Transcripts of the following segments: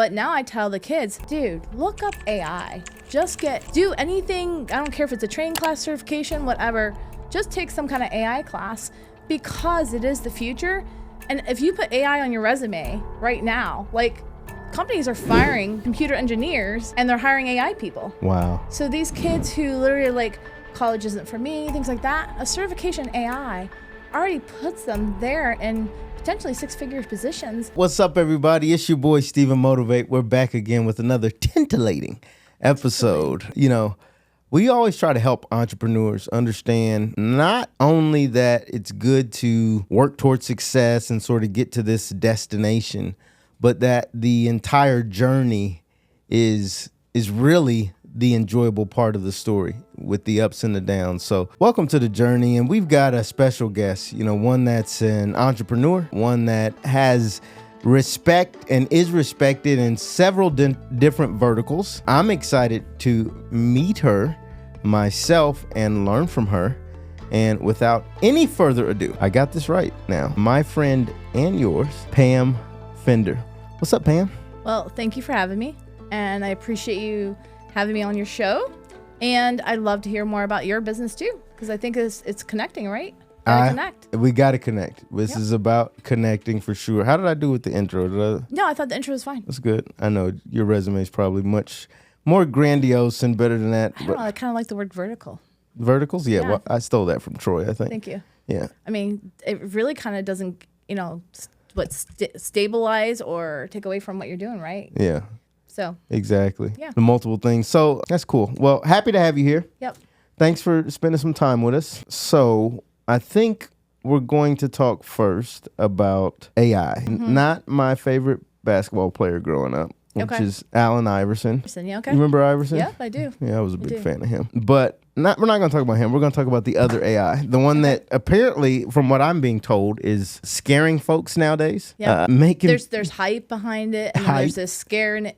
But now I tell the kids, dude, look up AI. Do anything. I don't care if it's a training class, certification, whatever. Just take some kind of AI class because it is the future. And if you put AI on your resume right now, like companies are firing computer engineers and they're hiring AI people. Wow. So these kids who literally like college isn't for me, things like that, a certification AI already puts them there in potentially six-figure positions. What's up, everybody? It's your boy, Steven Motivate. We're back again with another titillating episode. You know, we always try to help entrepreneurs understand not only that it's good to work towards success and sort of get to this destination, but that the entire journey is really the enjoyable part of the story with the ups and the downs. So welcome to the journey. And we've got a special guest, you know, one that's an entrepreneur, one that has respect and is respected in several different verticals. I'm excited to meet her myself and learn from her. And without any further ado, I got this right now. My friend and yours, Pam Fender. What's up, Pam? Well, thank you for having me. And I appreciate you having me on your show. And I'd love to hear more about your business too, because I think it's connecting, right? Connect. We got to connect. This is about connecting for sure. How did I do with the intro? No, I thought the intro was fine. That's good. I know your resume is probably much more grandiose and better than that. I don't know. I kind of like the word vertical. Verticals? Yeah. Well, I stole that from Troy, I think. Thank you. Yeah. I mean, it really kind of doesn't, stabilize or take away from what you're doing, right? Yeah. So. Exactly. Yeah. The multiple things. So that's cool. Well, happy to have you here. Yep. Thanks for spending some time with us. So I think we're going to talk first about AI. Not my favorite basketball player growing up, which is Allen Iverson. Yeah, okay. You remember Iverson? Yeah, I do. Yeah, I was a big fan of him. But we're not going to talk about him. We're going to talk about the other AI, the one that apparently, from what I'm being told, is scaring folks nowadays. Yeah. There's hype behind it, and then there's this scare, and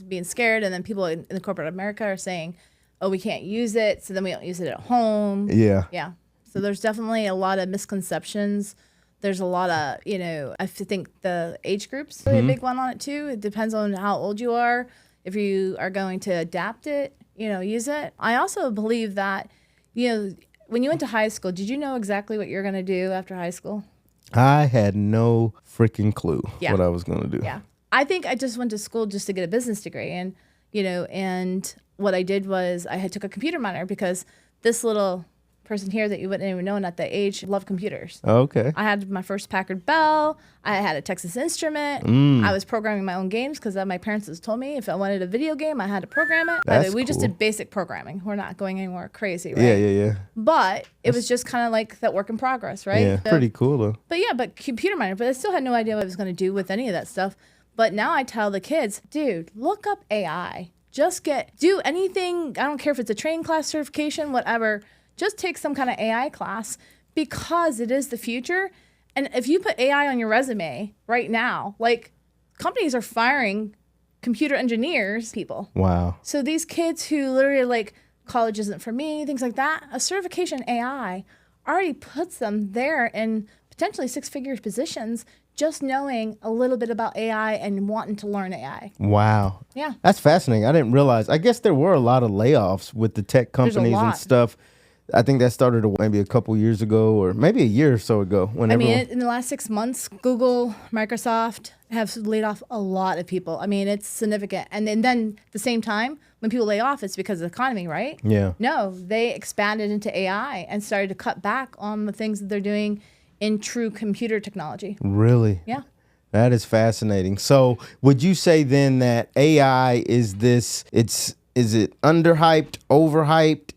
being scared, and then people in the corporate America are saying, "Oh, we can't use it," so then we don't use it at home. Yeah. Yeah. So there's definitely a lot of misconceptions. There's a lot of, I think the age group's really a big one on it too. It depends on how old you are. If you are going to adapt it, use it. I also believe that, when you went to high school, did you know exactly what you're going to do after high school? I had no freaking clue what I was going to do. Yeah. I think I just went to school just to get a business degree. And, and what I did was I had took a computer minor because this little person here that you wouldn't even know at that age loved computers. Okay. I had my first Packard Bell. I had a Texas Instrument. I was programming my own games because my parents had told me if I wanted a video game, I had to program it. By the way, we just did basic programming. We're not going anywhere crazy, right? Yeah. But it was just kind of like that work in progress, right? Yeah, so, pretty cool though. But computer minor. But I still had no idea what I was going to do with any of that stuff. But now I tell the kids, dude, look up AI. Do anything. I don't care if it's a training class, certification, whatever. Just take some kind of AI class because it is the future. And if you put AI on your resume right now, like companies are firing computer engineers people. Wow. So these kids who literally like college isn't for me, things like that, a certification AI already puts them there in potentially six-figure positions just knowing a little bit about AI and wanting to learn AI. Wow. Yeah. That's fascinating. I didn't realize. I guess there were a lot of layoffs with the tech companies and stuff. I think that started maybe a couple years ago or maybe a year or so ago. In the last 6 months, Google, Microsoft have laid off a lot of people. I mean, it's significant. And then at the same time, when people lay off, it's because of the economy, right? Yeah. No, they expanded into AI and started to cut back on the things that they're doing in true computer technology. Really? Yeah. That is fascinating. So would you say then that AI is it underhyped, overhyped?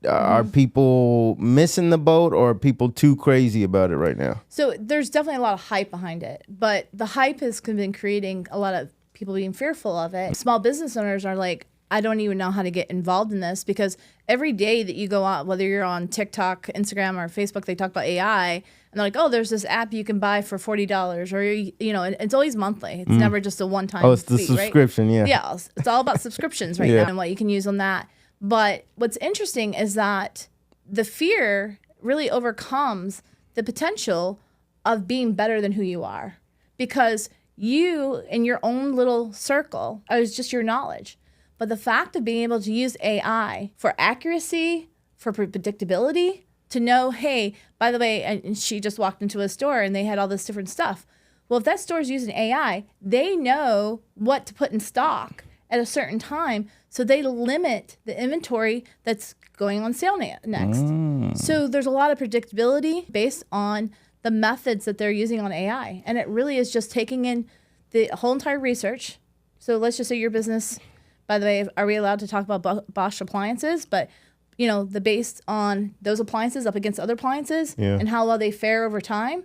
Are people missing the boat or are people too crazy about it right now? So there's definitely a lot of hype behind it, but the hype has been creating a lot of people being fearful of it. Small business owners are like, I don't even know how to get involved in this because every day that you go out, whether you're on TikTok, Instagram, or Facebook, they talk about AI and they're like, oh, there's this app you can buy for $40 or, and it's always monthly. It's never just a one-time fee. Oh, it's the subscription, right? yeah. Yeah, it's all about subscriptions right now and what you can use on that. But what's interesting is that the fear really overcomes the potential of being better than who you are because you in your own little circle is just your knowledge. But the fact of being able to use AI for accuracy, for predictability, to know, hey, by the way, and she just walked into a store and they had all this different stuff. Well, if that store is using AI, they know what to put in stock at a certain time, so they limit the inventory that's going on sale next. So there's a lot of predictability based on the methods that they're using on AI. And it really is just taking in the whole entire research. So let's just say your business, by the way, are we allowed to talk about Bosch appliances? But, you know, the based on those appliances up against other appliances and how well they fare over time.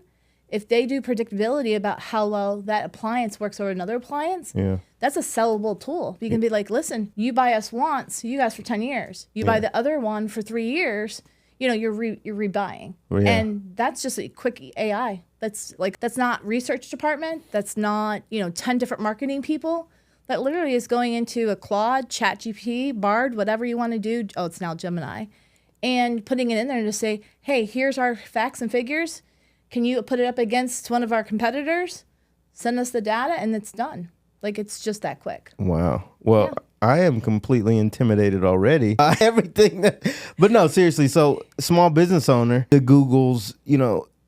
If they do predictability about how well that appliance works over another appliance, that's a sellable tool. You can be like, listen, you buy us once, you guys for 10 years. You buy the other one for 3 years, you know, you're rebuying. And that's just a quick AI. That's not research department. That's not, 10 different marketing people. That literally is going into a Claude, ChatGPT, Bard, whatever you want to do. Oh, it's now Gemini. And putting it in there to say, hey, here's our facts and figures. Can you put it up against one of our competitors? Send us the data, and it's done. Like, it's just that quick. Wow. Well, I am completely intimidated already. Everything but no, seriously. So, small business owner, the Googles,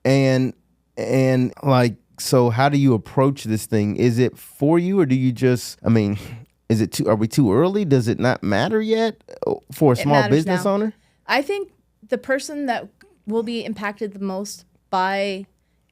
and like, so how do you approach this thing? Is it for you, or do you just, are we too early? Does it not matter yet for a small business owner? I think the person that will be impacted the most by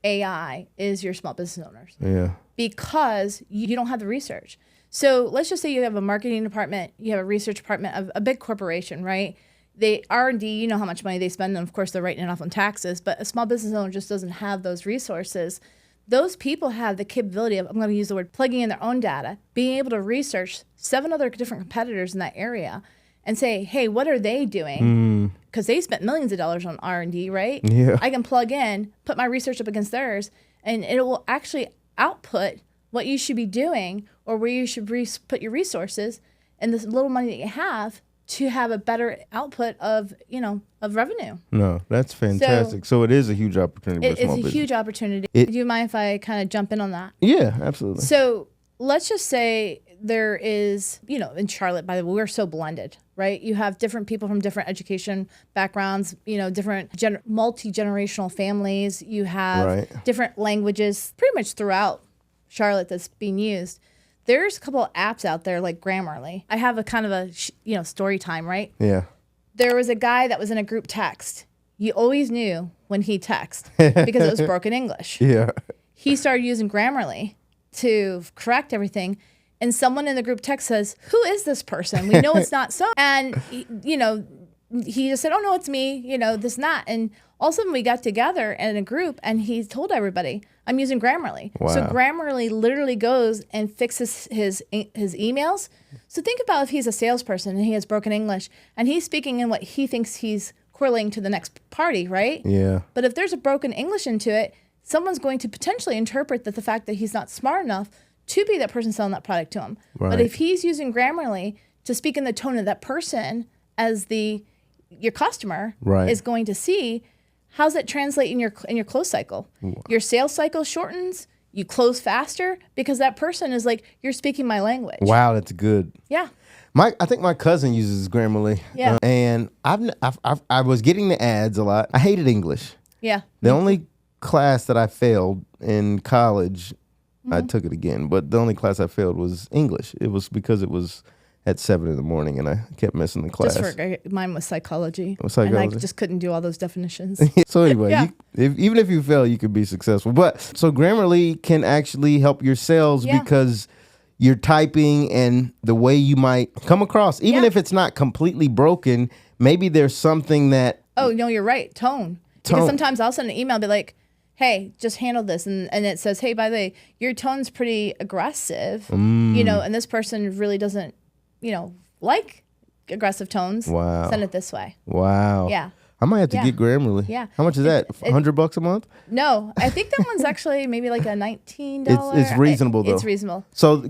AI is your small business owners. Yeah. Because you don't have the research. So let's just say you have a marketing department, you have a research department of a big corporation, right? They R&D, you know how much money they spend, and of course they're writing it off on taxes, but a small business owner just doesn't have those resources. Those people have the capability of, I'm going to use the word, plugging in their own data, being able to research 7 other different competitors in that area and say, hey, what are they doing? Because they spent millions of dollars on R&D, right? Yeah. I can plug in, put my research up against theirs, and it will actually output what you should be doing or where you should put your resources and this little money that you have to have a better output of revenue. No, that's fantastic. So it is a huge opportunity for small business. It's a huge opportunity. Do you mind if I kind of jump in on that? Yeah, absolutely. So let's just say there is, in Charlotte, by the way, we're so blended, right? You have different people from different education backgrounds, different multi-generational families. You have different languages pretty much throughout Charlotte that's being used. There's a couple of apps out there like Grammarly. I have a kind of a, story time, right? Yeah. There was a guy that was in a group text. You always knew when he texted because it was broken English. Yeah. He started using Grammarly to correct everything. And someone in the group text says, who is this person? We know it's not so. And, he just said, oh, no, it's me, this and that. And all of a sudden we got together in a group and he told everybody, I'm using Grammarly. Wow. So Grammarly literally goes and fixes his emails. So think about if he's a salesperson and he has broken English and he's speaking in what he thinks he's correlating to the next party, right? Yeah. But if there's a broken English into it, someone's going to potentially interpret that the fact that he's not smart enough to be that person selling that product to him. Right. But if he's using Grammarly to speak in the tone of that person as your customer is going to see, how's that translate in your close cycle? Wow. Your sales cycle shortens, you close faster because that person is like, you're speaking my language. Wow, that's good. Yeah. I think my cousin uses Grammarly. Yeah. And I was getting the ads a lot. I hated English. Yeah. The only class that I failed in college, I took it again, but the only class I failed was English. It was because it was at 7 a.m. and I kept missing the class. Mine was psychology. Psychology. And I just couldn't do all those definitions. So anyway, even if you fail, you could be successful. But so Grammarly can actually help your sales because you're typing and the way you might come across, even if it's not completely broken, maybe there's something that... Oh, no, you're right. Tone. Because sometimes I'll send an email and be like, hey, just handle this. And it says, hey, by the way, your tone's pretty aggressive, and this person really doesn't, like aggressive tones. Wow. Send it this way. Wow. Yeah. I might have to get Grammarly. Yeah. How much is that? $100 a month? No, I think that one's actually maybe like a $19. It's reasonable though. It's reasonable. So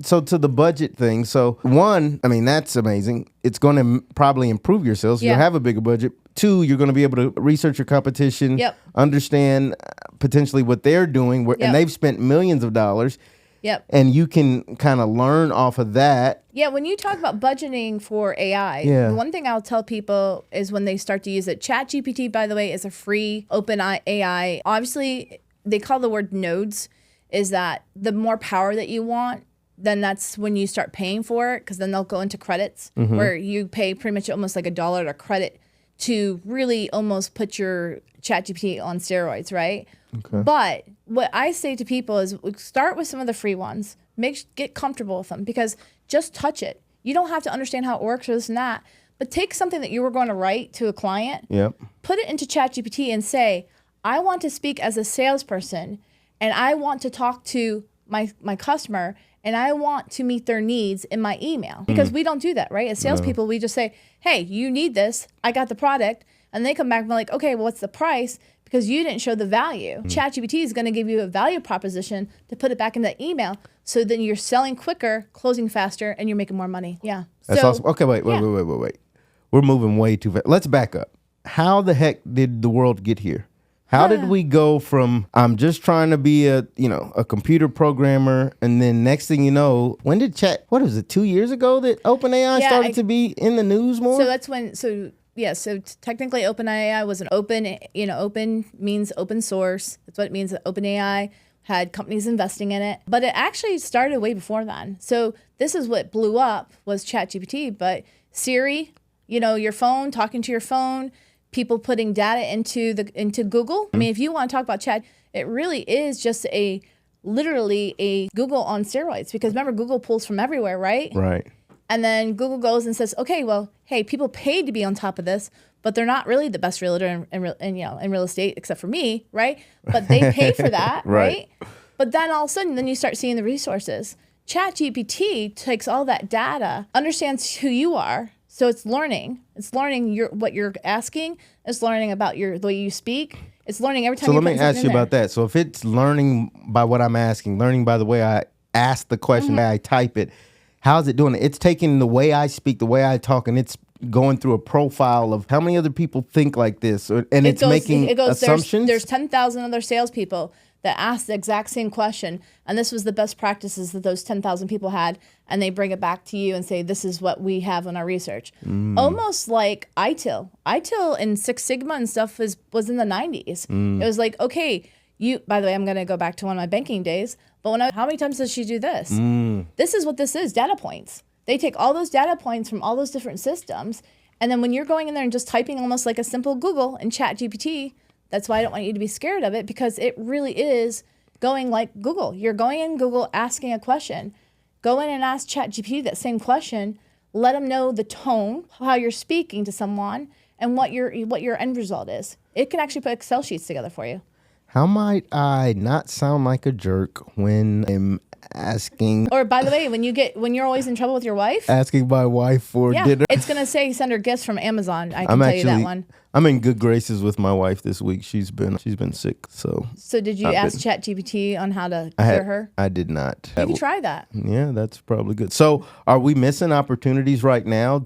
so to the budget thing. So one, that's amazing. It's going to probably improve your sales. You'll have a bigger budget. 2, you're going to be able to research your competition, Yep. understand potentially what they're doing, Yep. and they've spent millions of dollars. Yep. And you can kind of learn off of that. Yeah, when you talk about budgeting for AI, Yeah. the one thing I'll tell people is when they start to use it, ChatGPT, by the way, is a free open AI. Obviously, they call the word nodes, is that the more power that you want, then that's when you start paying for it, because then they'll go into credits where you pay pretty much almost like $1 to credit to really almost put your ChatGPT on steroids, right? Okay. But what I say to people is start with some of the free ones. Get comfortable with them, because just touch it. You don't have to understand how it works or this and that, but take something that you were going to write to a client, put it into ChatGPT and say, I want to speak as a salesperson, and I want to talk to my customer, and I want to meet their needs in my email. Because we don't do that, right? As salespeople, we just say, hey, you need this. I got the product. And they come back and be like, okay, well, what's the price? Because you didn't show the value. ChatGPT is going to give you a value proposition to put it back in the email. So then you're selling quicker, closing faster, and you're making more money. Yeah. That's awesome. Okay, wait. We're moving way too fast. Let's back up. How the heck did the world get here? How did we go from I'm just trying to be a computer programmer, and then next thing you know, when did what was it, 2 years ago that OpenAI started to be in the news more? So that's when so technically OpenAI was an open, open means open source. That's what it means, that OpenAI had companies investing in it. But it actually started way before then. So this is what blew up was ChatGPT, but Siri, your phone, talking to your phone, people putting data into Google. I mean, if you want to talk about chat, it really is just literally a Google on steroids, because remember, Google pulls from everywhere, right? Right. And then Google goes and says, okay, well, hey, people paid to be on top of this, but they're not really the best realtor in real estate, except for me, right? But they pay for that, right? But then all of a sudden, then you start seeing the resources. ChatGPT takes all that data, understands who you are, so it's learning. It's learning what you're asking. It's learning about the way you speak. It's learning every time. So let me ask you about that. So if it's learning by what I'm asking, learning by the way I ask the question, the way I type it, how's it doing it? It's taking the way I speak, the way I talk, and it's going through a profile of how many other people think like this, and it's making assumptions. There's 10,000 other salespeople that asked the exact same question, and this was the best practices that those 10,000 people had, and they bring it back to you and say, this is what we have in our research. Almost like ITIL. ITIL and Six Sigma and stuff was in the 90s. It was like, okay, by the way, I'm going to go back to one of my banking days, but how many times does she do this? This is what this is, data points. They take all those data points from all those different systems, and then when you're going in there and just typing almost like a simple Google and ChatGPT, that's why I don't want you to be scared of it, because it really is going like Google. You're going in Google, asking a question. Go in and ask ChatGPT that same question. Let them know the tone, how you're speaking to someone, and what your end result is. It can actually put Excel sheets together for you. How might I not sound like a jerk when I'm asking? Or by the way, when you're always in trouble with your wife, asking my wife for dinner. It's gonna say send her gifts from Amazon. I can tell you that one. I'm in good graces with my wife this week. She's been sick, so. So did you ask ChatGPT on how to cure her? I did not. You can try that. Yeah, that's probably good. So are we missing opportunities right now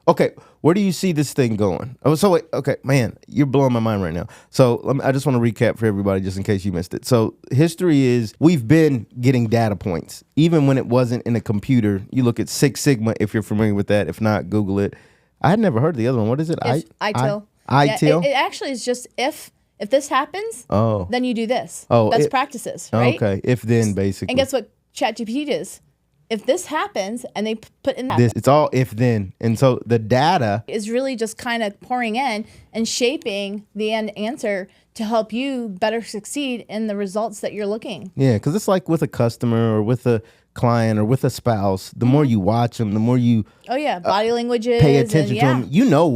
okay, where do you see this thing going? Oh, so wait, okay, man, you're blowing my mind right now. So I just want to recap for everybody just in case you missed it. So history is we've been getting data points. Even when it wasn't in a computer, you look at Six Sigma, if you're familiar with that. If not, Google it. I had never heard of the other one. What is it? ITIL. ITIL? It actually is just if this happens, then you do this. Best practices, right? Okay, if then basically. And guess what ChatGPT is? If this happens, and they put in that. It's all if then. And so the data is really just kind of pouring in and shaping the end answer to help you better succeed in the results that you're looking. Yeah, because it's like with a customer or with a client or with a spouse, the more you watch them, the more you body languages, pay attention to them. You know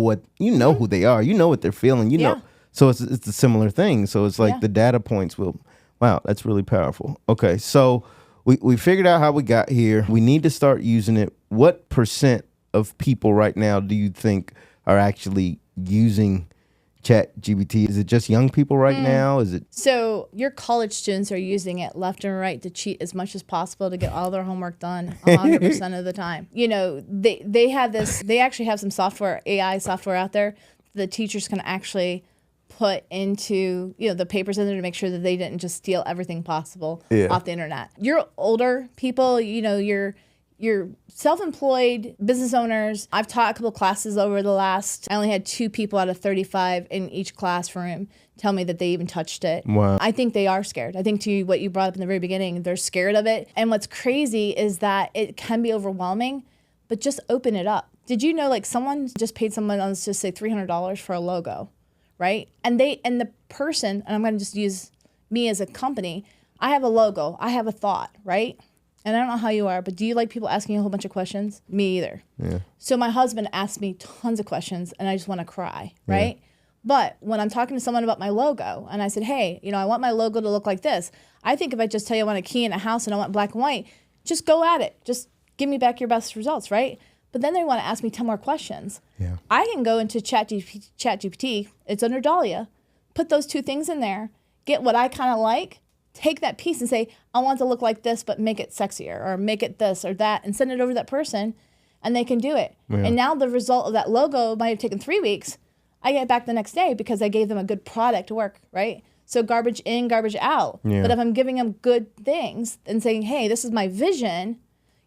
who they are. You know what they're feeling. You know. So it's a similar thing. So it's like the data points wow, that's really powerful. Okay, so we figured out how we got here. We need to start using it. What % of people right now do you think are actually using ChatGPT? Is it just young people right now? Is it? So your college students are using it left and right to cheat as much as possible to get all their homework done 100% of the time. They have this. They actually have some AI software out there the teachers can actually put into, the papers in there to make sure that they didn't just steal everything possible off the internet. You're older people, you're self-employed business owners. I've taught a couple classes over the last, I only had 2 people out of 35 in each classroom tell me that they even touched it. Wow. I think they are scared. I think to what you brought up in the very beginning, they're scared of it. And what's crazy is that it can be overwhelming, but just open it up. Did you know, like, someone just paid someone, let's just say $300 for a logo, right? And the person, and I'm going to just use me as a company, I have a logo, I have a thought, right? And I don't know how you are, but do you like people asking you a whole bunch of questions? Me either. Yeah. So my husband asked me tons of questions, and I just want to cry, right? Yeah. But when I'm talking to someone about my logo, and I said, hey, I want my logo to look like this. I think if I just tell you I want a key in a house and I want black and white, just go at it. Just give me back your best results, right? But then they want to ask me 10 more questions. Yeah. I can go into ChatGPT, it's under Dahlia, put those 2 things in there, get what I kind of like, take that piece and say, I want it to look like this, but make it sexier, or make it this or that, and send it over to that person, and they can do it. Yeah. And now the result of that logo might have taken 3 weeks. I get it back the next day because I gave them a good product to work, right? So garbage in, garbage out. Yeah. But if I'm giving them good things and saying, hey, this is my vision,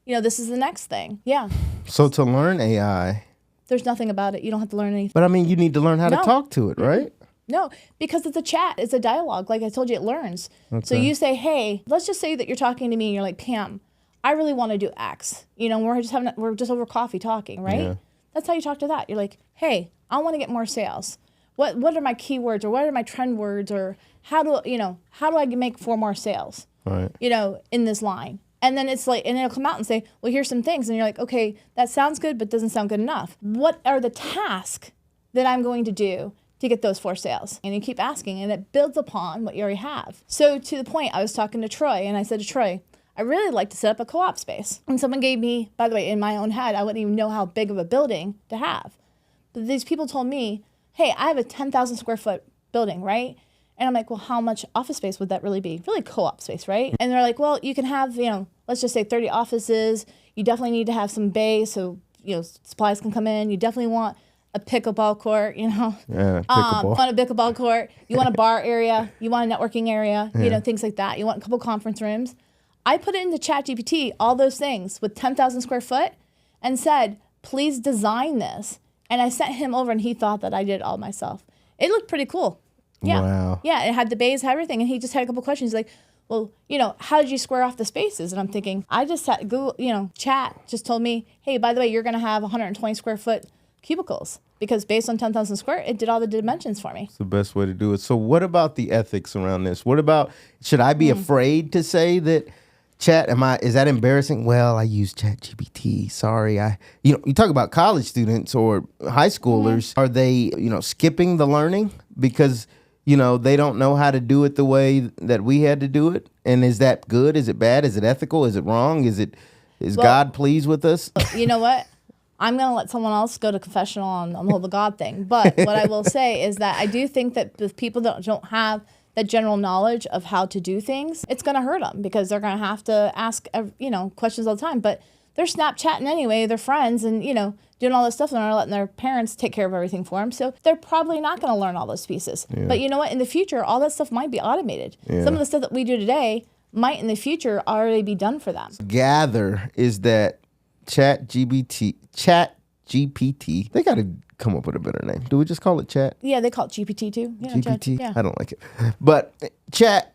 this is the next thing. Yeah. So to learn AI, there's nothing about it. You don't have to learn anything. But I mean, you need to learn how to talk to it, right? No, because it's a chat. It's a dialogue. Like I told you, it learns. Okay. So you say, hey, let's just say that you're talking to me and you're like, Pam, I really want to do X. We're just over coffee talking, right? Yeah. That's how you talk to that. You're like, hey, I want to get more sales. What are my keywords, or what are my trend words, or how do I make 4 more sales? Right. In this line. And then it's like, and it'll come out and say, well, here's some things. And you're like, okay, that sounds good, but doesn't sound good enough. What are the tasks that I'm going to do to get those 4 sales? And you keep asking, and it builds upon what you already have. So to the point, I was talking to Troy, and I said to Troy, I really like to set up a co-op space. And someone gave me, by the way, in my own head, I wouldn't even know how big of a building to have. But these people told me, hey, I have a 10,000 square foot building, right? And I'm like, well, how much office space would that really be? Really co-op space, right? And they're like, well, you can have, let's just say 30 offices. You definitely need to have some bay so, supplies can come in. You definitely want a pickleball court, Yeah, pickleball. You want a pickleball court. You want a bar area. You want a networking area, things like that. You want a couple conference rooms. I put it into ChatGPT, all those things with 10,000 square foot, and said, please design this. And I sent him over, and he thought that I did it all myself. It looked pretty cool. Yeah. Wow. Yeah, it had the bays, had everything. And he just had a couple questions. He's like, well, how did you square off the spaces? And I'm thinking, I just had Google, chat just told me, hey, by the way, you're going to have 120 square foot cubicles. Because based on 10,000 square, it did all the dimensions for me. It's the best way to do it. So what about the ethics around this? What about, should I be afraid to say that chat, is that embarrassing? Well, I use ChatGPT. Sorry. You talk about college students or high schoolers. Are they, skipping the learning because, they don't know how to do it the way that we had to do it? And is that good? Is it bad? Is it ethical? Is it wrong? Is God pleased with us? You know what? I'm going to let someone else go to confessional on the whole God thing. But what I will say is that I do think that the people that don't have that general knowledge of how to do things, it's going to hurt them because they're going to have to ask, questions all the time. But they're Snapchatting anyway, they're friends and, doing all this stuff, and they're letting their parents take care of everything for them. So they're probably not going to learn all those pieces. Yeah. But you know what? In the future, all that stuff might be automated. Yeah. Some of the stuff that we do today might in the future already be done for them. Gather is that ChatGPT, they got to come up with a better name. Do we just call it Chat? Yeah, they call it GPT too. Yeah, GPT? Yeah. I don't like it. But Chat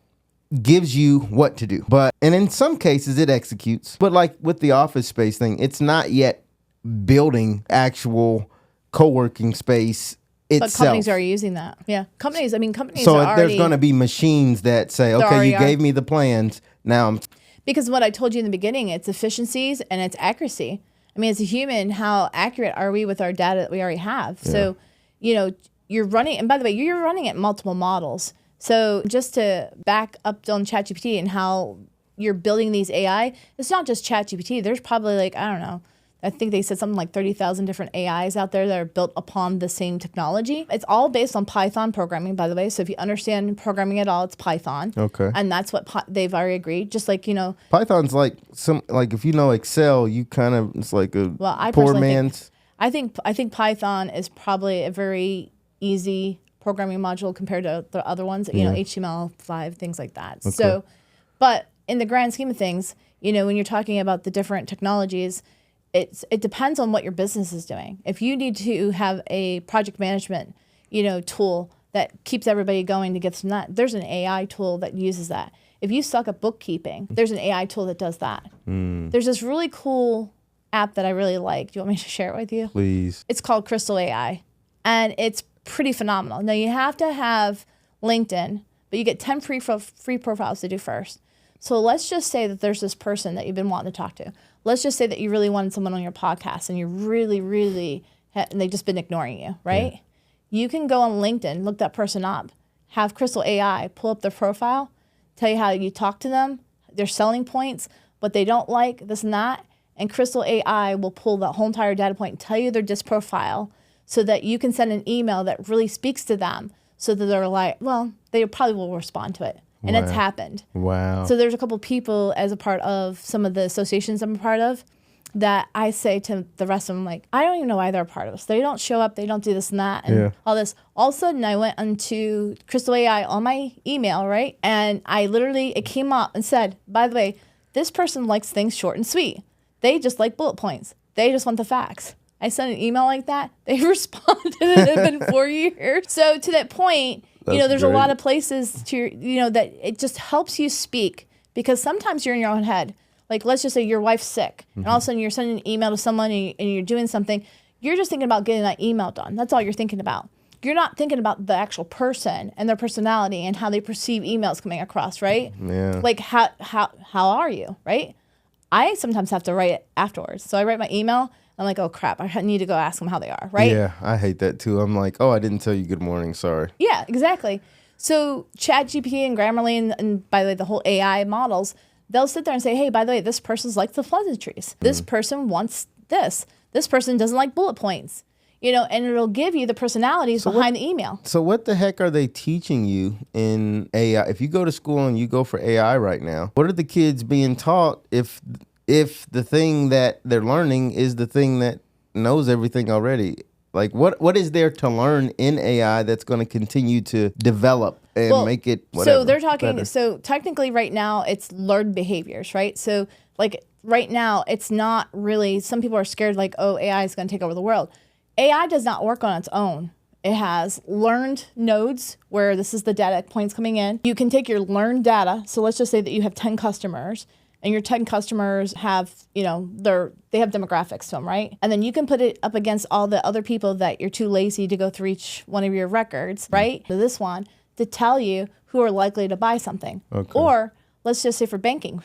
gives you what to do. And in some cases, it executes. But like with the office space thing, it's not yet building actual co-working space itself. But companies are using that. Yeah. Companies so are already... there's going to be machines that say, okay, you gave me the plans. Now I'm... Because what I told you in the beginning, it's efficiencies and it's accuracy. I mean, as a human, how accurate are we with our data that we already have? Yeah. So, you're running, and by the way, you're running it multiple models. So just to back up on ChatGPT and how you're building these AI, it's not just ChatGPT. There's probably I think they said something like 30,000 different AIs out there that are built upon the same technology. It's all based on Python programming, by the way. So if you understand programming at all, it's Python. Okay. And that's what they've already agreed. Just like, Python's like if you know Excel, you it's like a poor man's. I think Python is probably a very easy programming module compared to the other ones, you know, HTML5, things like that. So, but in the grand scheme of things, you know, when you're talking about the different technologies, it depends on what your business is doing. If you need to have a project management, you know, tool that keeps everybody going to get some that, there's an AI tool that uses that. If you suck at bookkeeping, there's an AI tool that does that. There's this really cool app that I really like. Do you want me to share it with you? Please. It's called Crystal AI, and it's pretty phenomenal. Now, you have to have LinkedIn, but you get 10 free profiles to do first. So let's just say that there's this person that you've been wanting to talk to. Let's just say that you really wanted someone on your podcast, and you really, and they've just been ignoring you, right? Yeah. You can go on LinkedIn, look that person up, have Crystal AI pull up their profile, tell you how you talk to them, their selling points, what they don't like, this and that. And Crystal AI will pull the whole entire data point and tell you their disc profile so that you can send an email that really speaks to them so that they're like, well, they probably will respond to it. And it's happened. Wow. So there's a couple people as a part of some of the associations I'm a part of that I say to the rest of them, like, I don't even know why they're a part of us. They don't show up. They don't do this and that and all this. All of a sudden, I went onto Crystal AI on my email, right? And I literally, it came up and said, by the way, this person likes things short and sweet. They just like bullet points. They just want the facts. I sent an email like that. They responded, and it had been 4 years. So to that point, you know, there's a lot of places to, you know, that it just helps you speak, because sometimes you're in your own head. Like, let's just say your wife's sick, and all of a sudden you're sending an email to someone and you're doing something. You're just thinking about getting that email done. That's all you're thinking about. You're not thinking about the actual person and their personality and how they perceive emails coming across, right? Yeah. Like, how are you, right? I sometimes have to write it afterwards. So I write my email. I'm like, oh, crap, I need to go ask them how they are, right? Yeah, I hate that too. I'm like, oh, I didn't tell you good morning, sorry. Yeah, exactly. So ChatGPT and Grammarly and by the way, the whole AI models, they'll sit there and say, hey, by the way, this person likes the pleasantries. This person wants this. This person doesn't like bullet points. You know, and it'll give you the personalities behind the email. So what the heck are they teaching you in AI? If you go to school and you go for AI right now, what are the kids being taught if the thing that they're learning is the thing that knows everything already? Like, what is there to learn in AI that's going to continue to develop and make it whatever? So they're talking, better? So technically right now it's learned behaviors, right? So like right now it's not really, some people are scared like, oh, AI is going to take over the world. AI does not work on its own. It has learned nodes where this is the data points coming in. You can take your learned data. So let's just say that you have 10 customers and your 10 customers have, you know, they have demographics to them, right? And then you can put it up against all the other people that you're too lazy to go through each one of your records, right? So this one to tell you who are likely to buy something. Okay. Or let's just say for banking,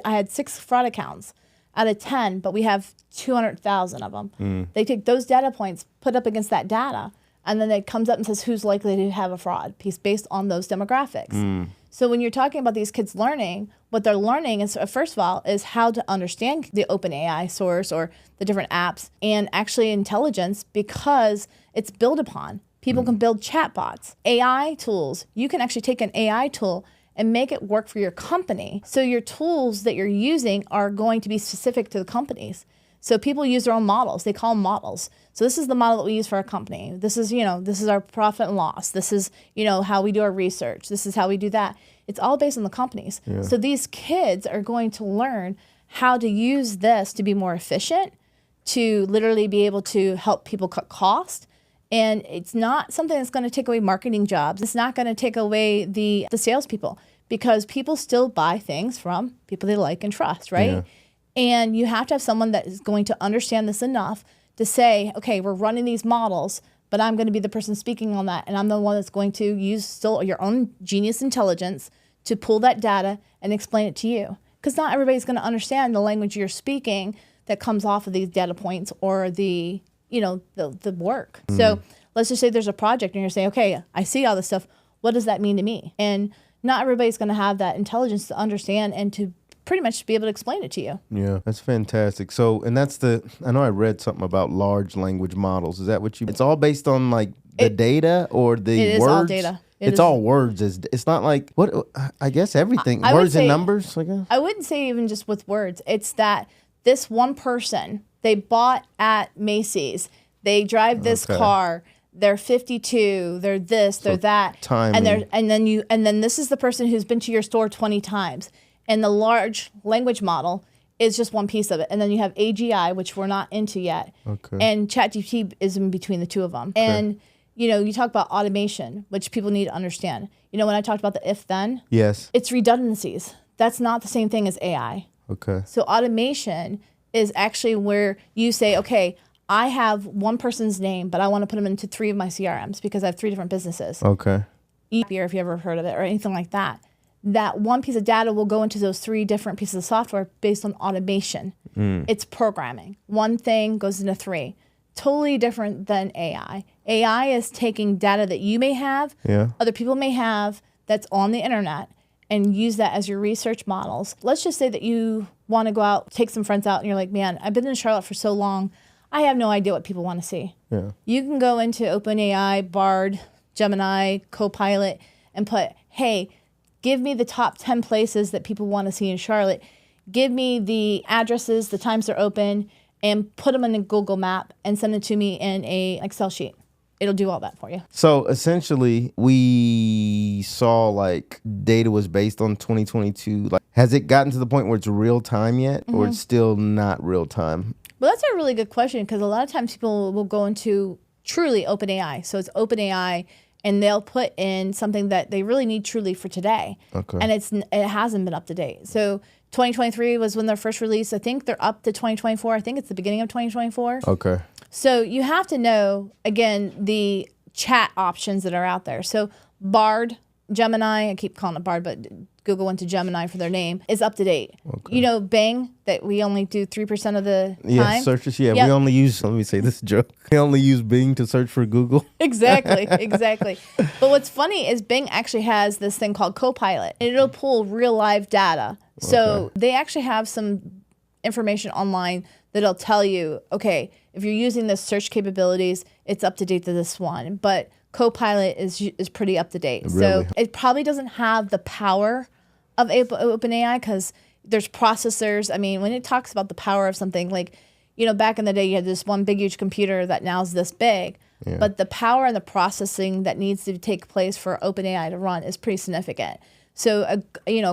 I had 6 fraud accounts out of 10, but we have 200,000 of them. They take those data points, put up against that data, and then it comes up and says who's likely to have a fraud piece based on those demographics. So when you're talking about these kids learning, what they're learning is, first of all, is how to understand the open AI source or the different apps and actually intelligence, because it's built upon. People can build chatbots, AI tools. You can actually take an AI tool and make it work for your company. So your tools that you're using are going to be specific to the companies. So people use their own models. They call them models. So this is the model that we use for our company. This is, you know, this is our profit and loss. This is, you know, how we do our research. This is how we do that. It's all based on the companies. Yeah. So these kids are going to learn how to use this to be more efficient, to literally be able to help people cut costs. And it's not something that's going to take away marketing jobs. It's not going to take away the salespeople, because people still buy things from people they like and trust, right? Yeah. And you have to have someone that is going to understand this enough to say, okay, we're running these models, but I'm going to be the person speaking on that. And I'm the one that's going to use still your own genius intelligence to pull that data and explain it to you. Because not everybody's going to understand the language you're speaking that comes off of these data points or the, you know, the work. So let's just say there's a project and you're saying, okay, I see all this stuff. What does that mean to me? And not everybody's going to have that intelligence to understand and to pretty much be able to explain it to you. Yeah, that's fantastic. So, and that's I know I read something about large language models. Is that what it's all based on like the data or the words? It is all data. It's all words. It's not like, I guess everything. Words and numbers, I guess? I wouldn't say even just with words. It's that this one person, they bought at Macy's. They drive this car. they're 52, they're this, they're that, timing. and then this is the person who's been to your store 20 times, and the large language model is just one piece of it, and then you have AGI, which we're not into yet, and ChatGPT is in between the two of them, and you talk about automation, which people need to understand. When I talked about the if-then, yes, it's redundancies. That's not the same thing as AI. Okay. So automation is actually where you say, okay, I have one person's name, but I want to put them into 3 of my CRMs because I have 3 different businesses. Okay. Easier, if you ever heard of it or anything like that. That one piece of data will go into those 3 different pieces of software based on automation. It's programming. One thing goes into 3. Totally different than AI. AI is taking data that you may have, other people may have, that's on the internet, and use that as your research models. Let's just say that you want to go out, take some friends out, and you're like, man, I've been in Charlotte for so long, I have no idea what people want to see. Yeah. You can go into OpenAI, Bard, Gemini, Copilot, and put, hey, give me the top 10 places that people want to see in Charlotte. Give me the addresses, the times they're open, and put them in a Google map and send it to me in a Excel sheet. It'll do all that for you. So essentially, we saw like data was based on 2022. Like, has it gotten to the point where it's real time yet, or it's still not real time? Well, that's a really good question, because a lot of times people will go into truly OpenAI. So it's OpenAI, and they'll put in something that they really need truly for today. Okay. And it hasn't been up to date. So 2023 was when their first release. I think they're up to 2024. I think it's the beginning of 2024. Okay. So you have to know, again, the chat options that are out there. So Bard, Gemini, I keep calling it Bard, but Google went to Gemini for their name, is up to date. Okay. Bing, that we only do 3% of the Yeah, time. searches. Yeah, we only use, let me say this joke. We only use Bing to search for Google. Exactly. But what's funny is Bing actually has this thing called Copilot, and it'll pull real live data. So they actually have some information online that'll tell you, okay, if you're using the search capabilities, it's up to date to this one. But Copilot is pretty up to date. Really? So it probably doesn't have the power of OpenAI, because there's processors. I mean, when it talks about the power of something, like, back in the day, you had this one big, huge computer that now is this big. Yeah. But the power and the processing that needs to take place for OpenAI to run is pretty significant. So,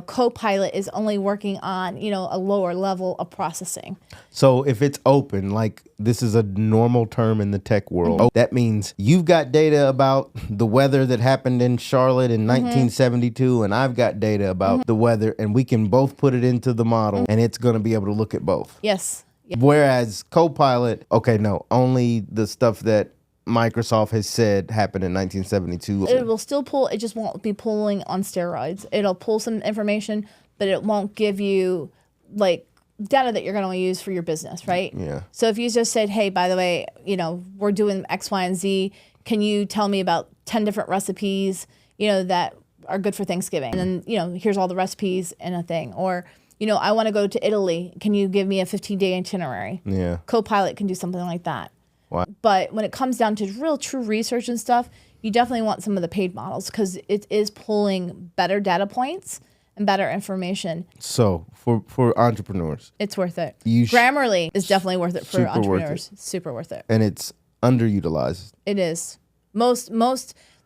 Copilot is only working on, a lower level of processing. So if it's open, like this is a normal term in the tech world, that means you've got data about the weather that happened in Charlotte in 1972, and I've got data about the weather, and we can both put it into the model, and it's going to be able to look at both. Yes. Whereas Copilot, only the stuff that Microsoft has said happened in 1972. It will still pull, it just won't be pulling on steroids. It'll pull some information, but it won't give you like data that you're going to use for your business, right? Yeah. So if you just said, hey, by the way, we're doing X, Y, and Z, can you tell me about 10 different recipes, that are good for Thanksgiving? And then, here's all the recipes in a thing. Or, I want to go to Italy. Can you give me a 15-day itinerary? Yeah. Copilot can do something like that. Wow. But when it comes down to real true research and stuff, you definitely want some of the paid models, because it is pulling better data points and better information. So for entrepreneurs, it's worth it. Grammarly is definitely worth it for entrepreneurs. Super worth it. And it's underutilized. It is. Most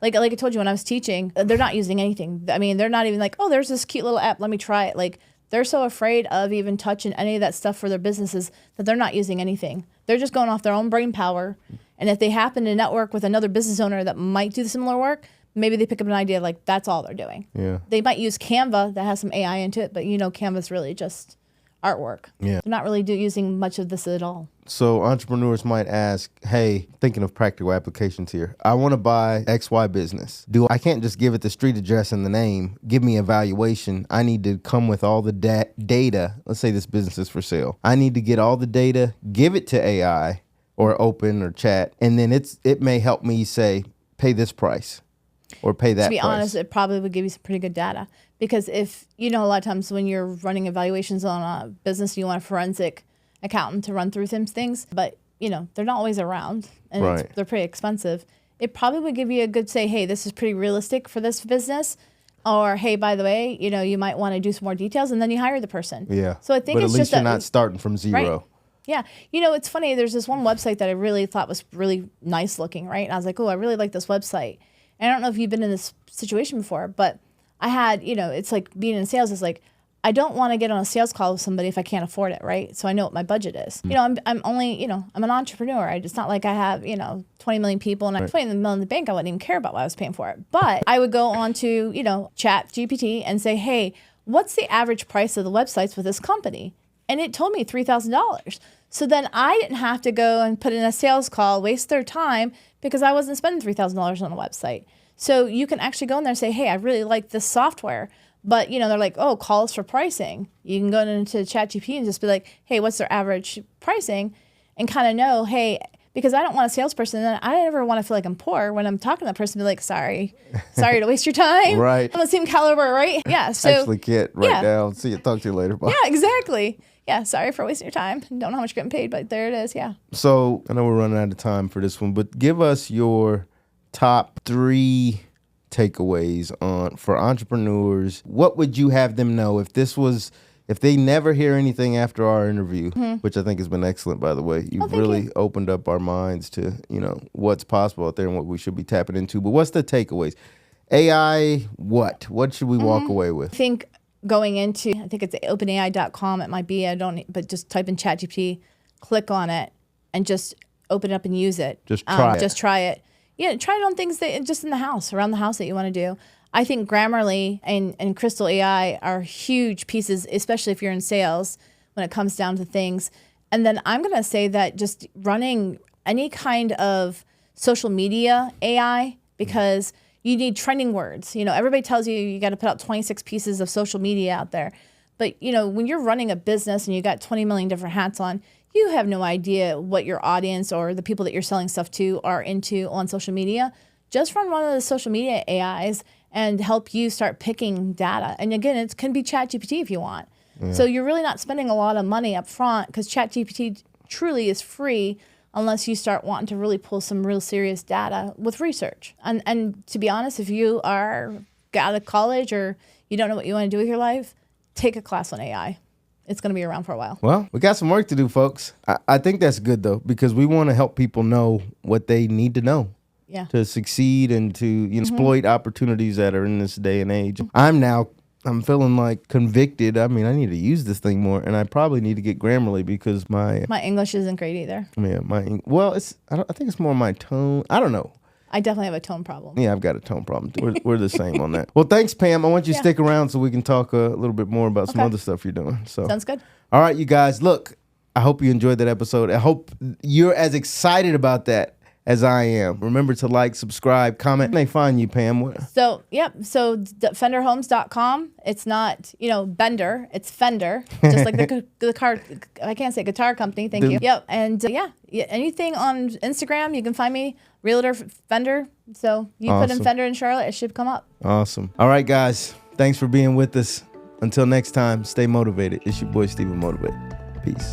like I told you when I was teaching, they're not using anything. I mean, they're not even like, oh, there's this cute little app, let me try it. Like, they're so afraid of even touching any of that stuff for their businesses that they're not using anything. They're just going off their own brain power. And if they happen to network with another business owner that might do the similar work, maybe they pick up an idea, like that's all they're doing. Yeah. They might use Canva that has some AI into it, but Canva's really just artwork. Yeah. They're not really using much of this at all. So entrepreneurs might ask, hey, thinking of practical applications here. I want to buy XY business. I can't just give it the street address and the name. Give me a valuation. I need to come with all the data. Let's say this business is for sale. I need to get all the data, give it to AI or open or chat, and then it may help me say, pay this price or pay that price. To be honest, it probably would give you some pretty good data. Because if, a lot of times when you're running evaluations on a business, you want a forensic accountant to run through some things, but, they're not always around, and they're pretty expensive. It probably would give you a good say, hey, this is pretty realistic for this business. Or, hey, by the way, you might want to do some more details, and then you hire the person. Yeah. So I think but it's at least just you're not starting from zero. Right. Yeah. You know, it's funny. There's this one website that I really thought was really nice looking, right? And I was like, oh, I really like this website. And I don't know if you've been in this situation before, but I had, you know, it's like being in sales is like, I don't want to get on a sales call with somebody if I can't afford it, right? So I know what my budget is. You know, I'm only, you know, I'm an entrepreneur. It's not like I have, you know, 20 million people and I'm putting the million in the bank. I wouldn't even care about what I was paying for it. But I would go on to, you know, Chat GPT and say, hey, what's the average price of the websites with this company? And it told me $3,000. So then I didn't have to go and put in a sales call, waste their time because I wasn't spending $3,000 on a website. So you can actually go in there and say, hey, I really like this software. But, you know, they're like, oh, call us for pricing. You can go into ChatGPT and just be like, hey, what's their average pricing? And kind of know, hey, because I don't want a salesperson. And I never want to feel like I'm poor when I'm talking to that person, be like, sorry to waste your time. Right. On the same caliber, right? Yeah. So Actually, can't right now. See you. Talk to you later. Bye. Yeah, exactly. Yeah, sorry for wasting your time. Don't know how much you're getting paid, but there it is. Yeah. So I know we're running out of time for this one, but give us your top 3 takeaways for entrepreneurs. What would you have them know if they never hear anything after our interview, which I think has been excellent, by the way. You've really opened up our minds to, you know, what's possible out there and what we should be tapping into. But what's the takeaways? AI, what? What should we walk away with? I think going into, I think it's openai.com. It might be, but just type in ChatGPT, click on it, and just open it up and use it. Just try it. Just try it. Yeah, try it on things that just in the house, around the house that you want to do. I think Grammarly and Crystal AI are huge pieces, especially if you're in sales when it comes down to things. And then I'm going to say that just running any kind of social media AI, because you need trending words. You know, everybody tells you got to put out 26 pieces of social media out there. But, you know, when you're running a business and you got 20 million different hats on, you have no idea what your audience or the people that you're selling stuff to are into on social media. Just run one of the social media AIs and help you start picking data. And again, it can be ChatGPT if you want. Yeah. So you're really not spending a lot of money up front because ChatGPT truly is free unless you start wanting to really pull some real serious data with research. And to be honest, if you are out of college or you don't know what you want to do with your life, take a class on AI. It's going to be around for a while. Well, we got some work to do, folks. I think that's good, though, because we want to help people know what they need to know. Yeah. To succeed and to exploit opportunities that are in this day and age. I'm feeling like convicted. I mean, I need to use this thing more, and I probably need to get Grammarly because my English isn't great either. Yeah, I think it's more my tone. I don't know. I definitely have a tone problem. Yeah, I've got a tone problem too. We're the same on that. Well, thanks, Pam. I want you to stick around so we can talk a little bit more about some other stuff you're doing. So sounds good. All right, you guys. Look, I hope you enjoyed that episode. I hope you're as excited about that as I am. Remember to like, subscribe, comment. Where can they find you, Pam? So fenderhomes.com. It's not, Bender. It's Fender. Just like the car, I can't say guitar company. Thank you. Yep. And anything on Instagram, you can find me, Realtor Fender. So you put in Fender in Charlotte, it should come up. Awesome. All right, guys. Thanks for being with us. Until next time, stay motivated. It's your boy, Steven Motivate. Peace.